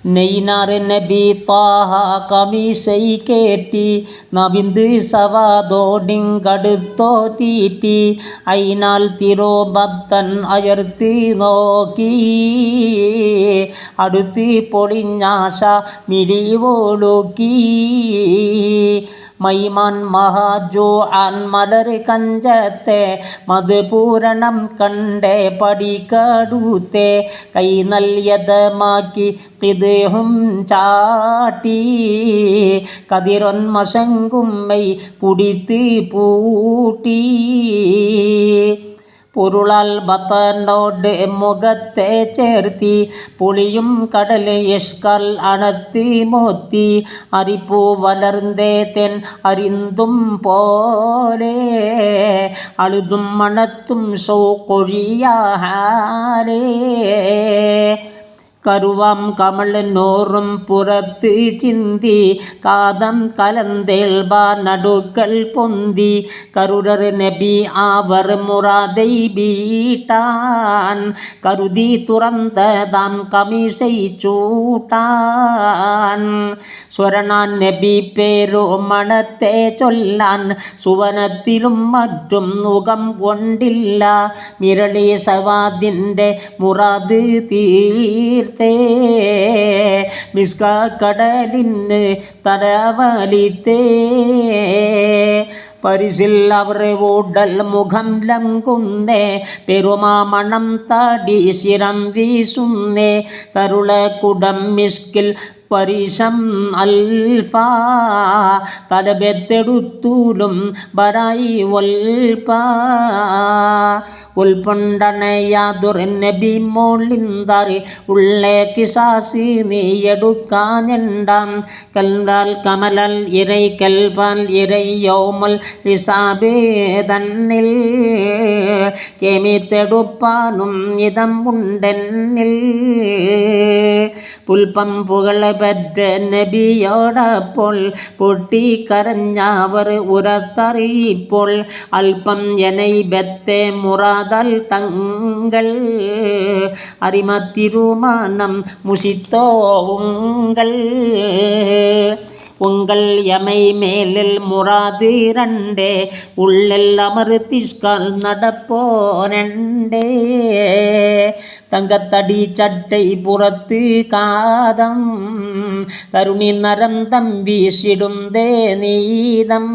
നെയ്നാറ് നബി താഹ കമീശൈ കേറ്റി നവിന്ത് സവാതോടിങ്കടുത്തോ തീറ്റി അയിനാൽ തിരോബത്തൻ അയർത്തി നോക്കി അടുത്ത് പൊളിഞ്ഞാശ മിഴിവോളുക്കി മൈമാൻ മഹാജോ ആൻ മലർ കഞ്ചത്തെ മധുപൂരണം കണ്ടേ പടിക്കടുത്തെ കൈ നൽയതമാക്കി പിതേഹും ചാട്ടി കതിരൊന്മശങ്കുമ്മൈ പുടിത്ത് പൂട്ടി പൊരുളാൽ ബത്തനോട് മുഖത്തെ ചേർത്തി പുളിയും കടൽ ഇഷ്കൽ അണത്തി മോത്തി അരിപ്പൂ വളർന്നേ തെൻ അരിന്തും പോലെ അഴുതും മണത്തും സൗകൊഴിയാലേ കരുവാം കമൾ നോറും പുറത്ത് ചിന്തി കാതം കലന്തേൾബാ നടുക്കൾ പൊന്തി കരുരർ നബി അവർ മുറാദൈ ബീട്ടാൻ കരുതി തുറന്തതാം കമീശൈ ചൂട്ടാൻ സ്വരണാൻ നബി പേരോ മണത്തെ ചൊല്ലാൻ സുവനത്തിലും മറ്റും മുഖം കൊണ്ടില്ല മിരളി സവാദിൻ്റെ മുറാദ് തീർ മിസ്ക കടലിന് തലവലിത്തേ പരിശിൽ അവർ ഓടൽ മുഖം ലംഘുന്നേ പെരുമാമണം തടി ശിരം വീശുന്നേ കരുള കുടം മിസ്കിൽ പരിശം അൽഫ തലബെത്തെടുത്തൂലും ബരായി ഒൽപ്പ ഉൾപ്പൊണ്ടണയാതുർ നബി മോളിന്താറി ഉള്ളേ കിസാസി നീയെടുക്കാഞ്ഞണ്ടാം കല്ലാൽ കമലൽ ഇരൈ കൽപാൽ ഇരൈ യോമൽ ഹിസാബേ തന്നിൽ കേമിത്തെടുപ്പാനും ഇതം ഉണ്ടെന്നിൽ പുൽപ്പം പുകള പറ്റ നബിയോടപ്പോൾ പൊട്ടിക്കരഞ്ഞവർ ഉരത്തറിയിപ്പോൾ അല്പം എനൈ ബത്തെ മുറാദൽ തങ്ങൾ അരിമത്തിരുമാനം മുഷിത്തോ உங்கள் எமை மேலில் முறாது இரண்டே உள்ளெல் அமர்த்திஷ்கால் நடப்போனண்டே தங்கத்தடி சட்டை புறத்து காதம் கருணி நரம் தம்பீசிடுந்தே நீதம்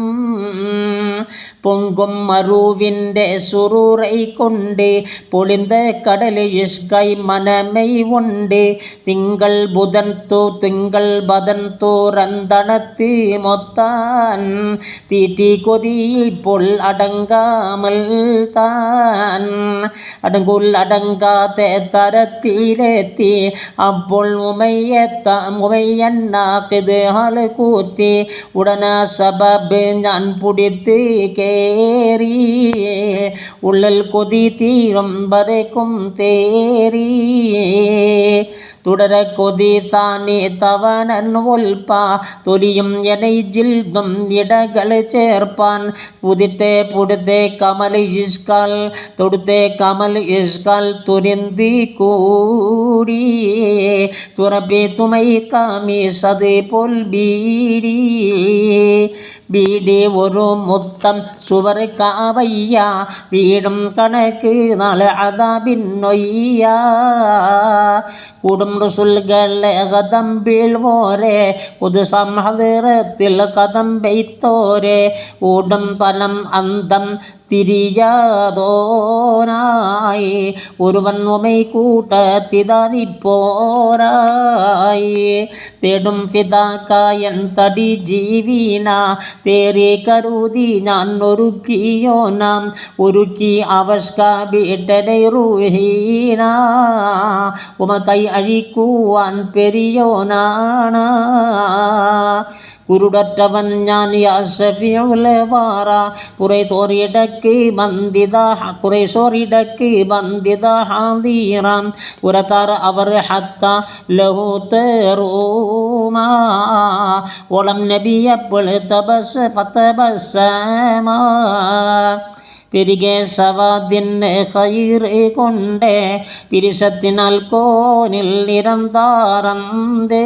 പൊങ്കും മറുവിൻ്റെ സുറൂറൈ കൊണ്ട് പൊളിന്ത കടൽ ഇഷ്കൈ മനമൈ ഉണ്ട് തിങ്കൾ ബദൻ തോറന്തണത്ത് മൊത്താൻ തീറ്റി കൊതിപ്പോൾ അടങ്കാമൽ താൻ അടങ്കാത്തെ തരത്തിലെത്തി അപ്പോൾ ഉമയ്യന്നാക്കിത് ഹാൽ കൂത്തി ഉടന സബബ് ഞാൻ പിടിത്ത് കേറി ഉള്ളൽ കൊതി തീരും വരക്കും തേറി തുടര കൊതി താനെ തവനൻ ഒൽപ്പ തൊലിയും എനൈ ജിൽദും ഇടകൾ ചേർപ്പാൻ പുതിത്തെ പുടുത്തെ കമൽ ഇഷ്കാൽ തൊടുത്തെ കമൽ ഇഷ്കാൽ തുരിന്തി കൂടി തുറപ്പി തുമൈ കാമി സത് പോൽ ബീഡി ഒരു മുത്തം സുവർ കാവയ്യ വീടും കണക്ക് നാളെ അദാബിന്നൊയ്യ കൂടും റസുൽകളെ കദം വീഴ്വോരെ കുതുസം ഹദറത്തിൽ കദം ബെയ്ത്തോരെ ഊടും പലം അന്തം തിരിയാതോനായി ഒരുവൻ ഉമൈ കൂട്ടത്തിതാനിപ്പോരായി തേടും ഫിദാക്കായൻ തടി ജീവീന തേരെ കരുതി ഞാൻ ഒരുക്കിയോ നാം ഒരുക്കി അവസ്ക ബീട്ടനെ റൂഹീന ഉമ കൈ അഴിക്കുവാൻ പെരിയോനാണ് കുരുടറ്റവൻ ഞാൻ യാസഫിയുലവാറ കുറെ തോറിടക്ക് ബന്ദിത ഹാദീറാം ഉരതാർ അവർ ഹത്ത ലഹുതറൂമാ ഓളം നബിയപ്പോൾ ഫതബസ്സമ പെരികെ സവാദിന് ഖൈർ കൊണ്ട് പിരിശത്തിനാൽ കോനിൽ നിരന്താറന്തേ